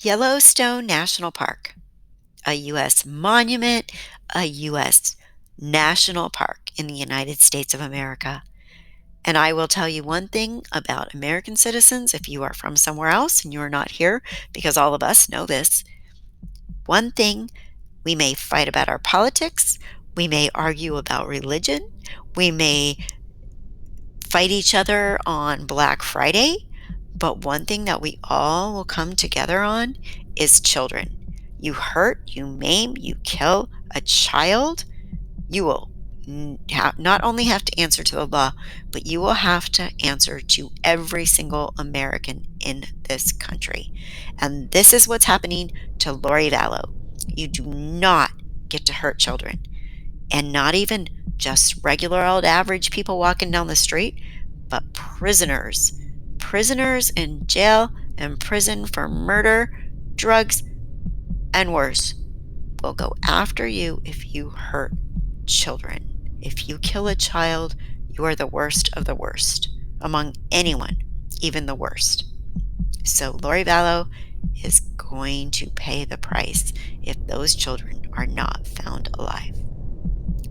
Yellowstone National Park, a U.S. monument, a U.S. national park in the United States of America. And I will tell you one thing about American citizens if you are from somewhere else and you're not here, because all of us know this. One thing, we may fight about our politics, we may argue about religion, we may fight each other on Black Friday, but one thing that we all will come together on is children. You hurt, you maim, you kill a child, you will not only have to answer to the law, but you will have to answer to every single American in this country. And this is what's happening to Lori Vallow. You do not get to hurt children, and not even just regular old average people walking down the street, but prisoners. Prisoners in jail and prison for murder, drugs, and worse will go after you if you hurt children. If you kill a child, you are the worst of the worst among anyone, even the worst. So Lori Vallow is going to pay the price if those children are not found alive.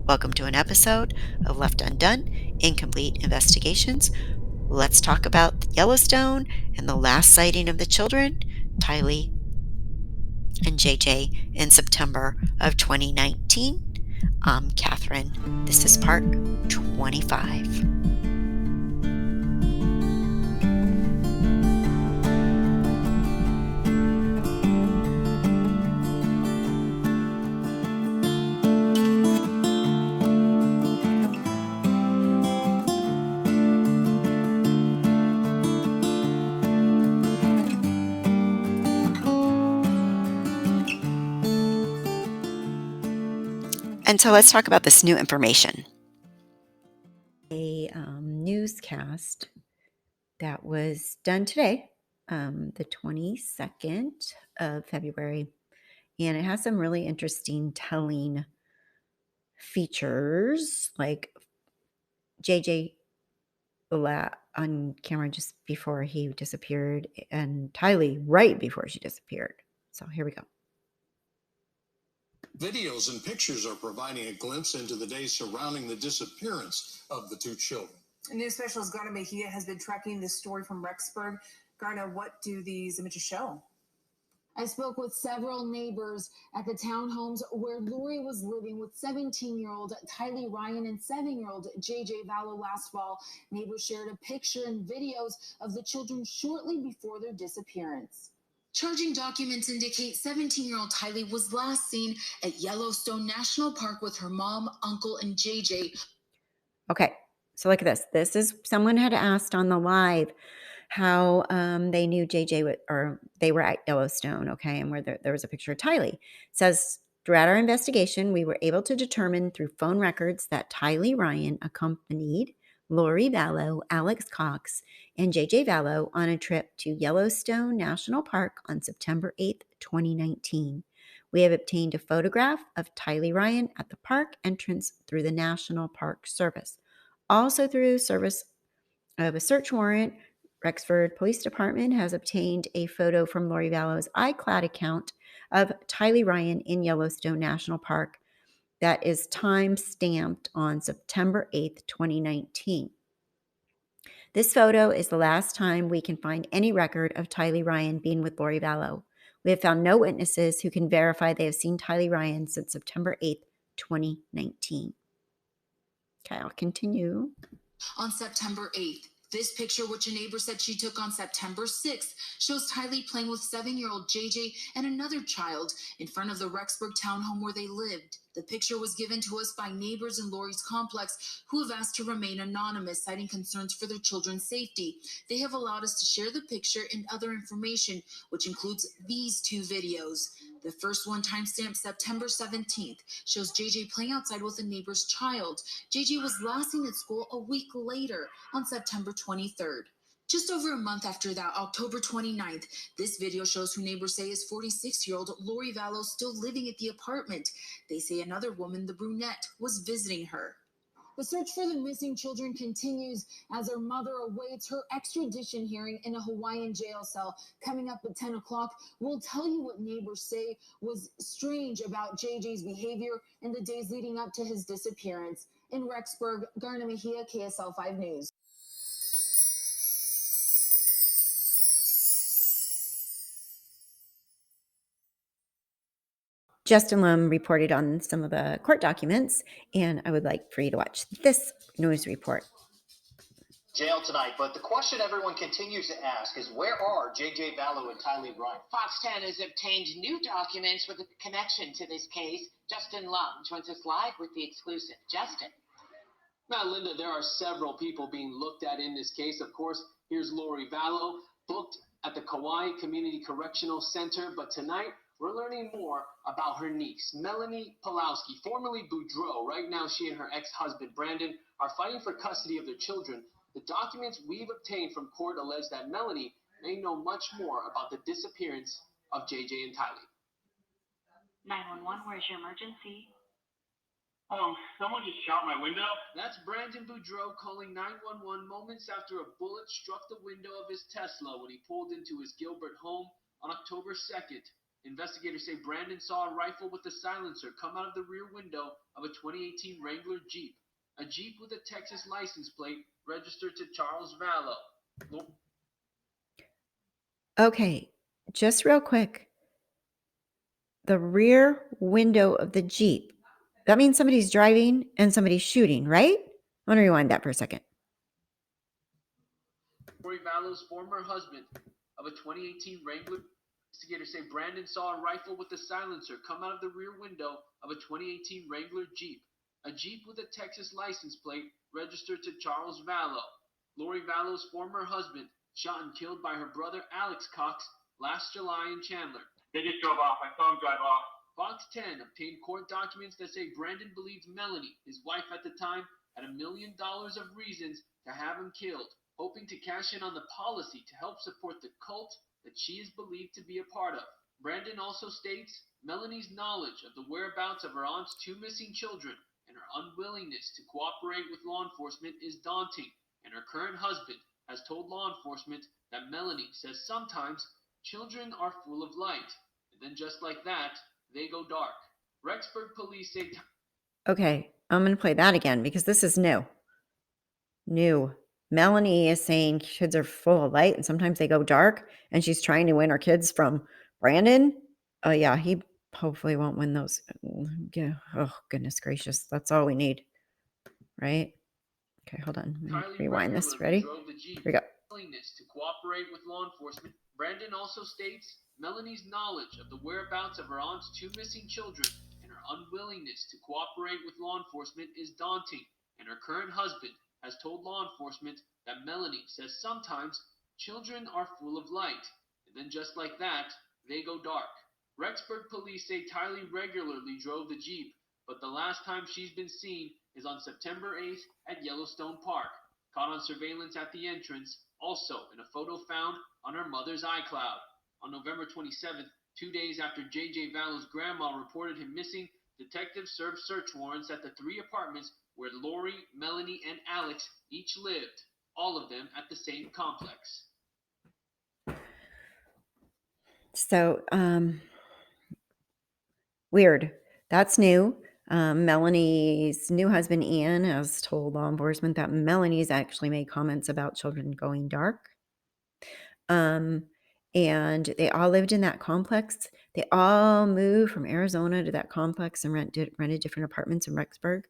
Welcome to an episode of Left Undone, Incomplete Investigations. Let's talk about Yellowstone and the last sighting of the children, Tylee and JJ, in September of 2019. I'm Catherine. This is part 25. And so let's talk about this new information. A newscast that was done today, the 22nd of February, and it has some really interesting telling features, like JJ on camera just before he disappeared, and Tylee right before she disappeared. So here we go. Videos and pictures are providing a glimpse into the days surrounding the disappearance of the two children. News specialist Garna Mejia has been tracking this story from Rexburg. Garna, what do these images show? I spoke with several neighbors at the townhomes where Lori was living with 17-year-old Tylee Ryan and 7-year-old JJ Vallow last fall. Neighbors shared a picture and videos of the children shortly before their disappearance. Charging documents indicate 17-year-old Tylee was last seen at Yellowstone National Park with her mom, uncle, and JJ. Okay, so look at this. This is someone had asked on the live how they knew JJ or they were at Yellowstone, okay, and where there was a picture of Tylee. It says, throughout our investigation, we were able to determine through phone records that Tylee Ryan accompanied Lori Vallow, Alex Cox, and JJ Vallow on a trip to Yellowstone National Park on September 8th, 2019. We have obtained a photograph of Tylee Ryan at the park entrance through the National Park Service. Also through service of a search warrant, Rexford Police Department has obtained a photo from Lori Vallow's iCloud account of Tylee Ryan in Yellowstone National Park that is time-stamped on September 8th, 2019. This photo is the last time we can find any record of Tylee Ryan being with Lori Vallow. We have found no witnesses who can verify they have seen Tylee Ryan since September 8th, 2019. Okay, I'll continue. On September 8th, this picture, which a neighbor said she took on September 6th, shows Tylee playing with 7-year-old JJ and another child in front of the Rexburg townhome where they lived. The picture was given to us by neighbors in Lori's complex who have asked to remain anonymous, citing concerns for their children's safety. They have allowed us to share the picture and other information, which includes these two videos. The first one, timestamped September 17th, shows JJ playing outside with a neighbor's child. JJ was last seen at school a week later on September 23rd. Just over a month after that, October 29th, this video shows who neighbors say is 46-year-old Lori Vallow still living at the apartment. They say another woman, the brunette, was visiting her. The search for the missing children continues as her mother awaits her extradition hearing in a Hawaiian jail cell coming up at 10 o'clock. We'll tell you what neighbors say was strange about JJ's behavior in the days leading up to his disappearance. In Rexburg, Garna Mejia, KSL 5 News. Justin Lum reported on some of the court documents, and I would like for you to watch this news report. Jail tonight, but the question everyone continues to ask is, where are JJ Vallow and Tylee? Fox 10 has obtained new documents with a connection to this case. Justin Lum joins us live with the exclusive. Justin. Now, Linda, there are several people being looked at in this case. Of course, here's Lorivallow, booked at the Kauai Community Correctional Center, but tonight we're learning more about her niece, Melanie Pulowski, formerly Boudreaux. Right now, she and her ex-husband, Brandon, are fighting for custody of their children. The documents we've obtained from court allege that Melanie may know much more about the disappearance of JJ and Tylee. 911, where's your emergency? Someone just shot my window. That's Brandon Boudreaux calling 911 moments after a bullet struck the window of his Tesla when he pulled into his Gilbert home on October 2nd. Investigators say Brandon saw a rifle with a silencer come out of the rear window of a 2018 Wrangler Jeep, a Jeep with a Texas license plate registered to Charles Vallow. Okay, just real quick. The rear window of the Jeep. That means somebody's driving and somebody's shooting, right? I want to rewind that for a second. Lori Vallow's former husband of a 2018 Wrangler. Investigators say Brandon saw a rifle with a silencer come out of the rear window of a 2018 Wrangler Jeep, a Jeep with a Texas license plate registered to Charles Vallow. Lori Vallow's former husband, shot and killed by her brother Alex Cox last July in Chandler. They just drove off. I saw them drive off. Fox 10 obtained court documents that say Brandon believes Melanie, his wife at the time, had $1 million of reasons to have him killed, hoping to cash in on the policy to help support the cult that she is believed to be a part of. Brandon also states Melanie's knowledge of the whereabouts of her aunt's 2 missing children and her unwillingness to cooperate with law enforcement is daunting, and her current husband has told law enforcement that Melanie says sometimes children are full of light, and then just like that, they go dark. Rexburg police say... Okay, I'm going to play that again because this is new. New. Melanie is saying kids are full of light and sometimes they go dark, and she's trying to win her kids from Brandon. Oh, yeah, he hopefully won't win those. Yeah. Oh, goodness gracious. That's all we need, right? Okay, hold on. Let me rewind this. Ready? Here we go. Willingness to cooperate with law enforcement. Brandon also states Melanie's knowledge of the whereabouts of her aunt's 2 missing children and her unwillingness to cooperate with law enforcement is daunting, and her current husband has told law enforcement that Melanie says sometimes children are full of light, and then just like that, they go dark. Rexburg police say Tylee regularly drove the Jeep, but the last time she's been seen is on September 8th at Yellowstone Park, caught on surveillance at the entrance, also in a photo found on her mother's iCloud. On November 27th, 2 days after JJ Vallow's grandma reported him missing, detectives served search warrants at the 3 apartments where Lori, Melanie, and Alex each lived, all of them at the same complex. So, weird. That's new. Melanie's new husband, Ian, has told law enforcement that Melanie's actually made comments about children going dark. And they all lived in that complex. They all moved from Arizona to that complex and rented different apartments in Rexburg.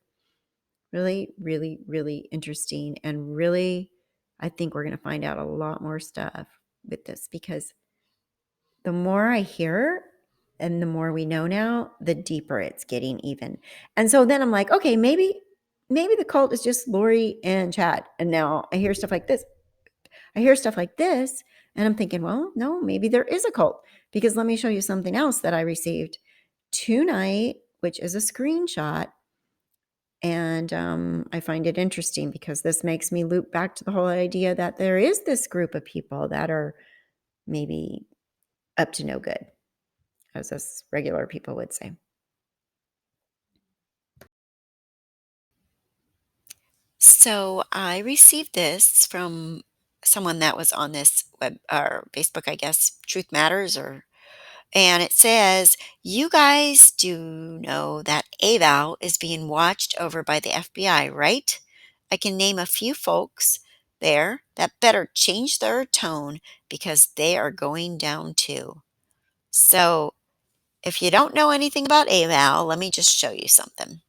Really, really, really interesting. And really, I think we're going to find out a lot more stuff with this, because the more I hear and the more we know now, the deeper it's getting even. And so then I'm like, okay, maybe the cult is just Lori and Chad. And now I hear stuff like this. And I'm thinking, well, no, maybe there is a cult, because let me show you something else that I received tonight, which is a screenshot. And I find it interesting because this makes me loop back to the whole idea that there is this group of people that are maybe up to no good, as us regular people would say. So I received this from someone that was on this web or Facebook, I guess, Truth Matters, or and it says, "You guys do know that AVAL is being watched over by the FBI, right? I can name a few folks there that better change their tone because they are going down too." So, if you don't know anything about AVAL, let me just show you something.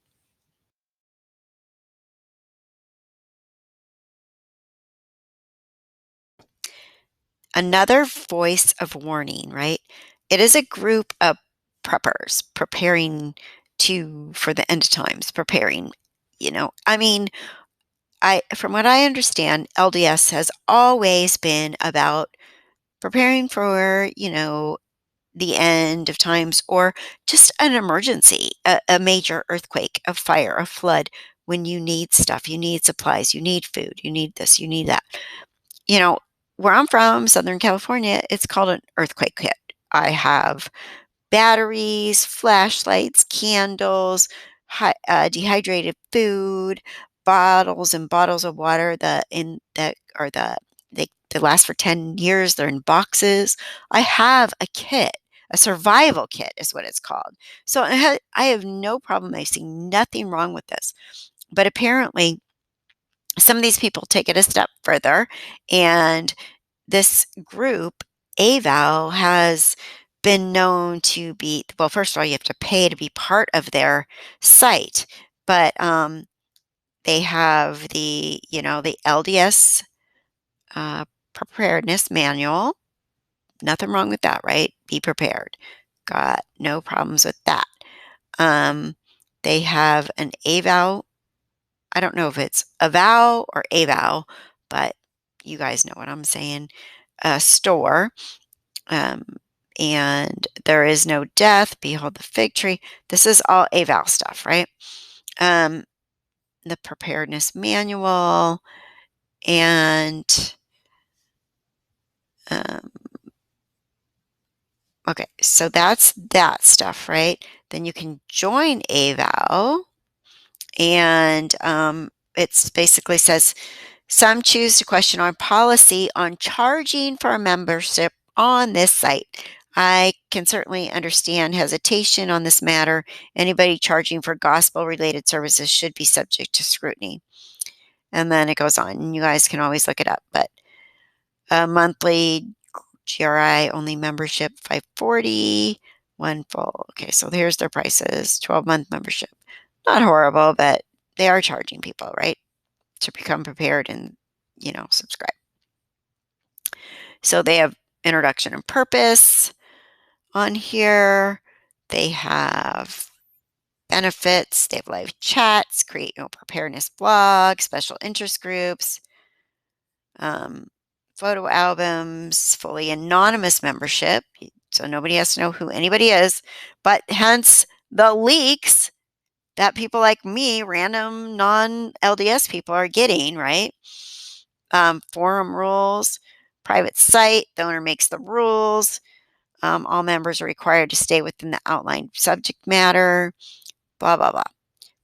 Another voice of warning, right? It is a group of preppers preparing for the end of times, preparing, I mean, I from what I understand, LDS has always been about preparing for, the end of times or just an emergency, a major earthquake, a fire, a flood, when you need stuff, you need supplies, you need food, you need this, you need that. You know, where I'm from, Southern California, it's called an earthquake kit. I have batteries, flashlights, candles, dehydrated food, bottles and bottles of water that are they last for 10 years. They're in boxes. I have a kit. A survival kit is what it's called. So I have no problem. I see nothing wrong with this. But apparently, some of these people take it a step further, and this group, AVAL, has been known to be, well, first of all, you have to pay to be part of their site, but they have the LDS uh, preparedness manual. Nothing wrong with that, right? Be prepared. Got no problems with that. Um, they have an AVAL. I don't know if it's a vow or a vow, but you guys know what I'm saying. A store. Um, and there is no death. Behold the fig tree. This is all AVAL stuff, right? Um, the preparedness manual and um, okay, so that's that stuff, right? Then you can join AVAL, and it basically says some choose to question our policy on charging for a membership on this site. I can certainly understand hesitation on this matter. Anybody charging for gospel-related services should be subject to scrutiny. And then it goes on, and you guys can always look it up. But a monthly GRI only membership, $540, one full. Okay, so here's their prices. 12-month membership. Not horrible, but they are charging people, right, to become prepared and subscribe. So they have introduction and purpose on here. They have benefits. They have live chats, create preparedness blog, special interest groups, photo albums, fully anonymous membership. So nobody has to know who anybody is, but hence the leaks that people like me, random non-LDS people, are getting, right? Forum rules, private site, the owner makes the rules. All members are required to stay within the outlined subject matter, blah, blah, blah.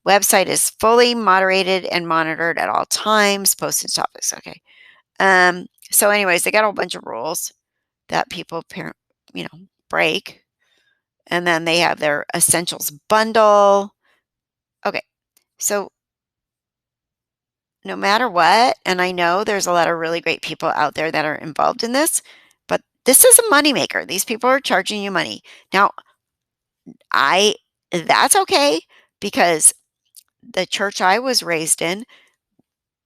Website is fully moderated and monitored at all times, posted topics. Okay. So anyways, they got a whole bunch of rules that people break. And then they have their essentials bundle. Okay. So no matter what, and I know there's a lot of really great people out there that are involved in this, but this is a moneymaker. These people are charging you money. Now, that's okay, because the church I was raised in,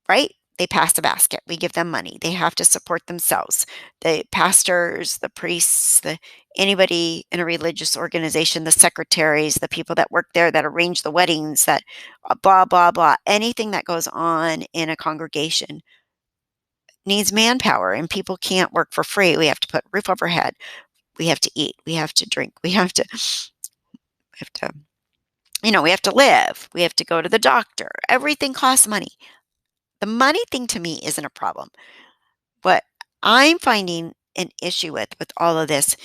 right? They pass the basket. We give them money. They have to support themselves. The pastors, the priests, anybody in a religious organization, the secretaries, the people that work there that arrange the weddings, that blah, blah, blah. Anything that goes on in a congregation needs manpower, and people can't work for free. We have to put a roof over our head. We have to eat. We have to drink. We have to we have to live. We have to go to the doctor. Everything costs money. The money thing to me isn't a problem. What I'm finding an issue with all of this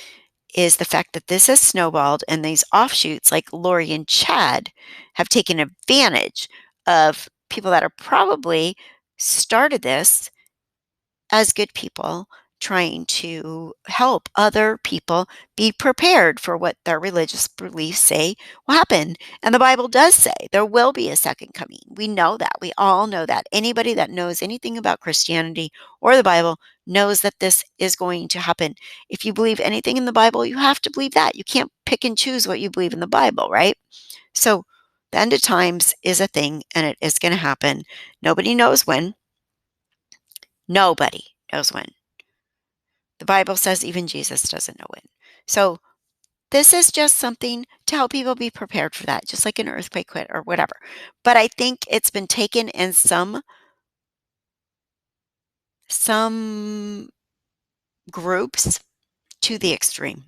is the fact that this has snowballed, and these offshoots like Lori and Chad have taken advantage of people that are probably started this as good people trying to help other people be prepared for what their religious beliefs say will happen. And the Bible does say there will be a second coming. We know that. We all know that. Anybody that knows anything about Christianity or the Bible knows that this is going to happen. If you believe anything in the Bible, you have to believe that. You can't pick and choose what you believe in the Bible, right? So the end of times is a thing, and it is going to happen. Nobody knows when. Nobody knows when. The Bible says even Jesus doesn't know when. So this is just something to help people be prepared for that, just like an earthquake or whatever. But I think it's been taken in some groups to the extreme.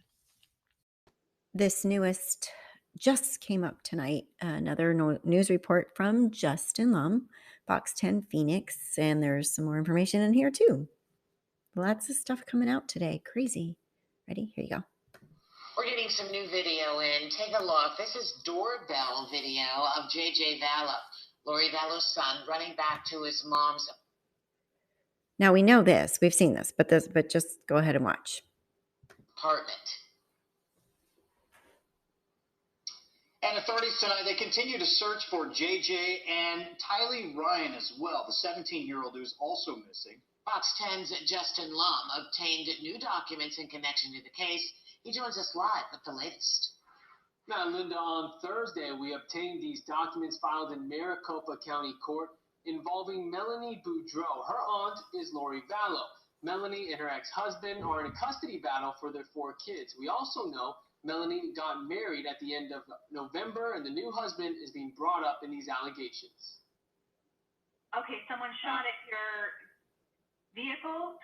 This newest just came up tonight. Another news report from Justin Lum, Fox 10 Phoenix, and there's some more information in here too. Lots of stuff coming out today. Crazy. Ready? Here you go. We're getting some new video in. Take a look. This is doorbell video of JJ Vallow, Lori Vallow's son, running back to his mom's Now we know this. We've seen this, but just go ahead and watch. apartment. And authorities tonight, they continue to search for JJ and Tylee Ryan as well, the 17-year-old who's also missing. Fox 10's Justin Lum obtained new documents in connection to the case. He joins us live with the latest. Now, Linda, on Thursday, we obtained these documents filed in Maricopa County Court involving Melanie Boudreau. Her aunt is Lori Vallow. Melanie and her ex-husband are in a custody battle for their 4 kids. We also know Melanie got married at the end of November, and the new husband is being brought up in these allegations. Okay, someone shot at your vehicle?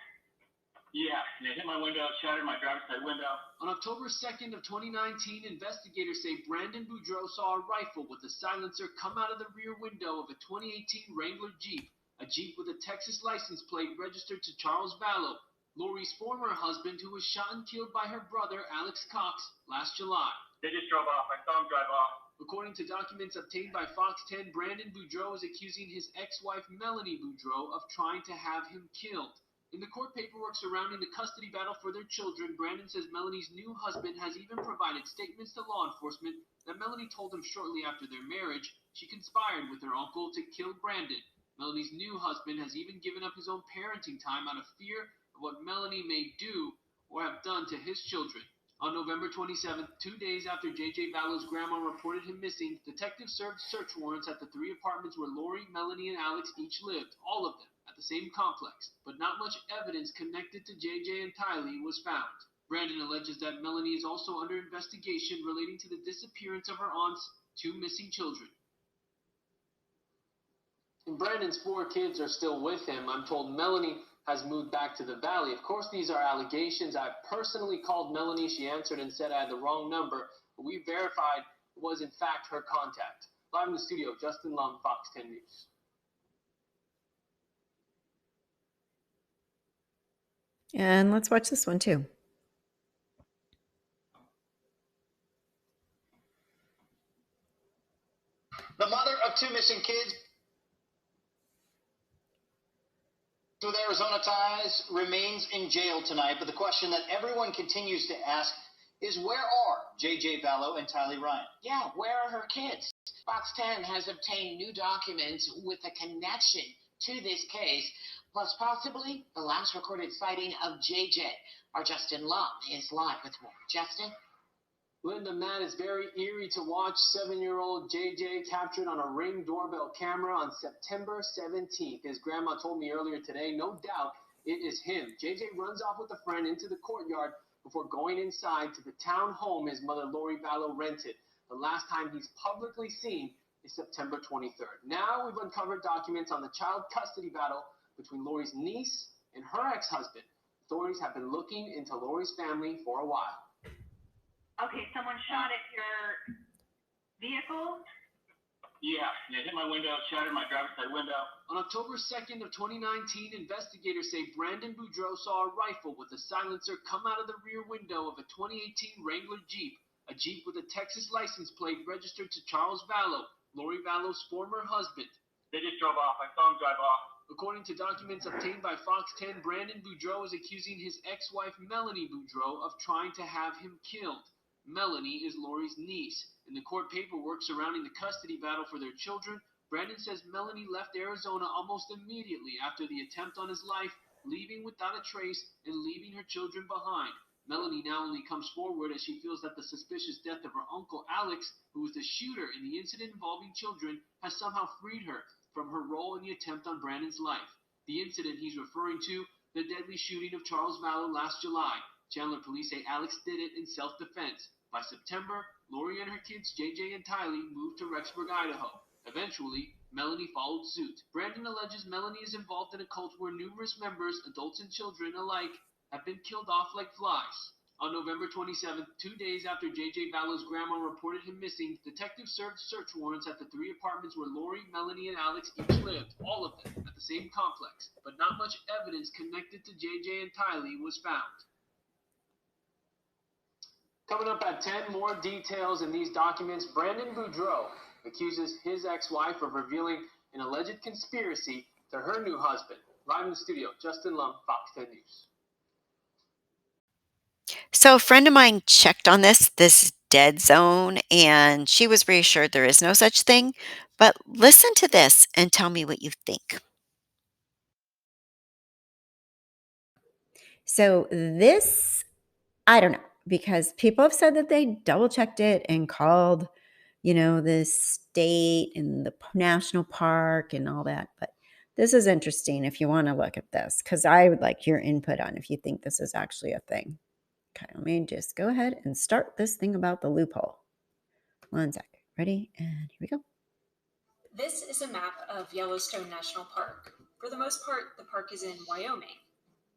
Yeah, and it hit my window, shattered my driver's side window. On October 2nd of 2019, investigators say Brandon Boudreau saw a rifle with a silencer come out of the rear window of a 2018 Wrangler Jeep, a Jeep with a Texas license plate registered to Charles Vallow, Lori's former husband, who was shot and killed by her brother, Alex Cox, last July. They just drove off. I saw them drive off. According to documents obtained by Fox 10, Brandon Boudreau is accusing his ex-wife Melanie Boudreau of trying to have him killed. In the court paperwork surrounding the custody battle for their children, Brandon says Melanie's new husband has even provided statements to law enforcement that Melanie told him shortly after their marriage she conspired with her uncle to kill Brandon. Melanie's new husband has even given up his own parenting time out of fear of what Melanie may do or have done to his children. On November 27th, 2 days after J.J. Vallow's grandma reported him missing, detectives served search warrants at the 3 apartments where Lori, Melanie, and Alex each lived, all of them at the same complex, but not much evidence connected to J.J. and Tylee was found. Brandon alleges that Melanie is also under investigation relating to the disappearance of her aunt's 2 missing children. And Brandon's 4 kids are still with him. I'm told Melanie has moved back to the valley. Of course, these are allegations. I personally called Melanie. She answered and said I had the wrong number, but we verified it was in fact her contact. Live in the studio, Justin Lum, Fox 10 News. And let's watch this one too. The mother of 2 missing kids with Arizona ties remains in jail tonight, but the question that everyone continues to ask is where are J.J. Vallow and Tylee Ryan? Yeah, where are her kids? Fox 10 has obtained new documents with a connection to this case, plus possibly the last recorded sighting of JJ. Our Justin Lum is live with more. Justin? Linda, man, it's very eerie to watch 7-year-old JJ captured on a Ring doorbell camera on September 17th. His grandma told me earlier today, no doubt it is him. JJ runs off with a friend into the courtyard before going inside to the town home his mother Lori Vallow rented. The last time he's publicly seen is September 23rd. Now we've uncovered documents on the child custody battle between Lori's niece and her ex-husband. Authorities have been looking into Lori's family for a while. Okay, someone shot at your vehicle? Yeah, and it hit my window, shattered my driver's side window. On October 2nd of 2019, investigators say Brandon Boudreau saw a rifle with a silencer come out of the rear window of a 2018 Wrangler Jeep, a Jeep with a Texas license plate registered to Charles Vallow, Lori Vallow's former husband. They just drove off. I saw them drive off. According to documents obtained by Fox 10, Brandon Boudreaux is accusing his ex-wife Melanie Boudreaux of trying to have him killed. Melanie is Lori's niece. In the court paperwork surrounding the custody battle for their children, Brandon says Melanie left Arizona almost immediately after the attempt on his life, leaving without a trace and leaving her children behind. Melanie now only comes forward as she feels that the suspicious death of her uncle Alex, who was the shooter in the incident involving children, has somehow freed her from her role in the attempt on Brandon's life. The incident he's referring to, the deadly shooting of Charles Vallow last July. Chandler police say Alex did it in self-defense. By September, Lori and her kids JJ and Tylee moved to Rexburg, Idaho. Eventually, Melanie followed suit. Brandon alleges Melanie is involved in a cult where numerous members, adults and children alike, have been killed off like flies. On November 27th, 2 days after J.J. Vallow's grandma reported him missing, detectives served search warrants at the 3 apartments where Lori, Melanie, and Alex each lived, all of them at the same complex. But not much evidence connected to J.J. and Tylee was found. Coming up at 10, more details in these documents. Brandon Boudreaux accuses his ex-wife of revealing an alleged conspiracy to her new husband. Live in the studio, Justin Lum, Fox 10 News. So a friend of mine checked on this dead zone, and she was reassured there is no such thing. But listen to this and tell me what you think. So this, I don't know, because people have said that they double checked it and called, the state and the national park and all that. But this is interesting if you want to look at this, because I would like your input on if you think this is actually a thing. Okay, let me just go ahead and start this thing about the loophole. One sec. Ready? And here we go. This is a map of Yellowstone National Park. For the most part, the park is in Wyoming,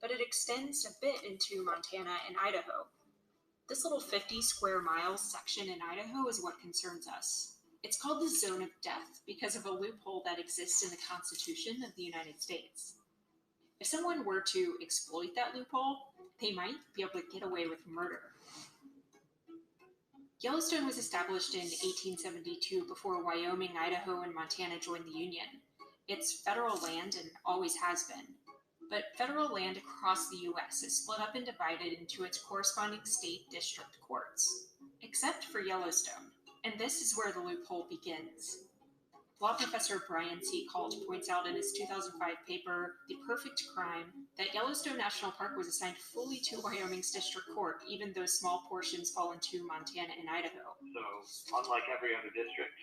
but it extends a bit into Montana and Idaho. This little 50 square miles section in Idaho is what concerns us. It's called the Zone of Death because of a loophole that exists in the Constitution of the United States. If someone were to exploit that loophole, they might be able to get away with murder. Yellowstone was established in 1872 before Wyoming, Idaho, and Montana joined the Union. It's federal land and always has been. But federal land across the U.S. is split up and divided into its corresponding state district courts, except for Yellowstone. And this is where the loophole begins. Law professor Brian C. Kalt points out in his 2005 paper, The Perfect Crime, that Yellowstone National Park was assigned fully to Wyoming's district court, even though small portions fall into Montana and Idaho. So, unlike every other district,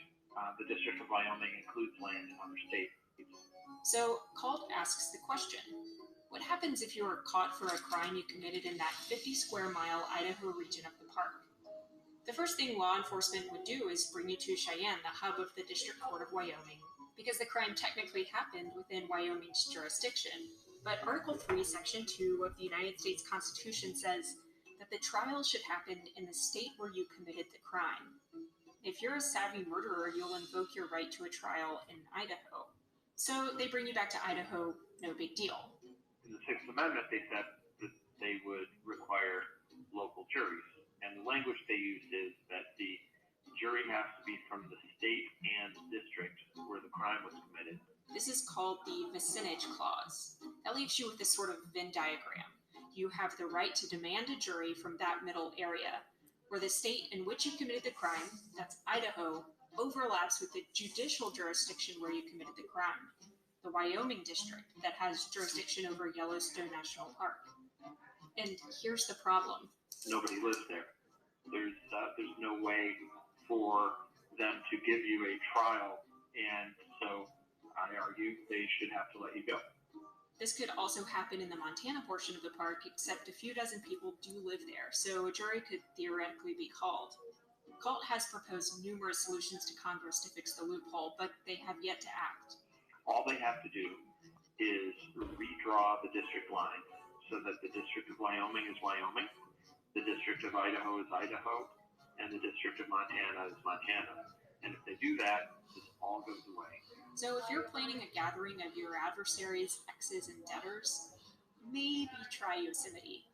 the District of Wyoming includes land in other states. So, Kalt asks the question, what happens if you are caught for a crime you committed in that 50 square mile Idaho region of the park? The first thing law enforcement would do is bring you to Cheyenne, the hub of the District Court of Wyoming, because the crime technically happened within Wyoming's jurisdiction. But Article 3, Section 2 of the United States Constitution says that the trial should happen in the state where you committed the crime. If you're a savvy murderer, you'll invoke your right to a trial in Idaho. So they bring you back to Idaho, no big deal. In the Sixth Amendment, they said that they would require local juries. And the language they used is that the jury has to be from the state and district where the crime was committed. This is called the vicinage clause. That leaves you with this sort of Venn diagram. You have the right to demand a jury from that middle area, where the state in which you committed the crime, that's Idaho, overlaps with the judicial jurisdiction where you committed the crime, the Wyoming district that has jurisdiction over Yellowstone National Park. And here's the problem. Nobody lives there. There's no way for them to give you a trial, and so I argue they should have to let you go. This could also happen in the Montana portion of the park, except a few dozen people do live there, so a jury could theoretically be called. Kalt has proposed numerous solutions to Congress to fix the loophole, but they have yet to act. All they have to do is redraw the district lines so that the District of Wyoming is Wyoming, the District of Idaho is Idaho, and the District of Montana is Montana. And if they do that, this all goes away. So if you're planning a gathering of your adversaries, exes, and debtors, maybe try Yosemite.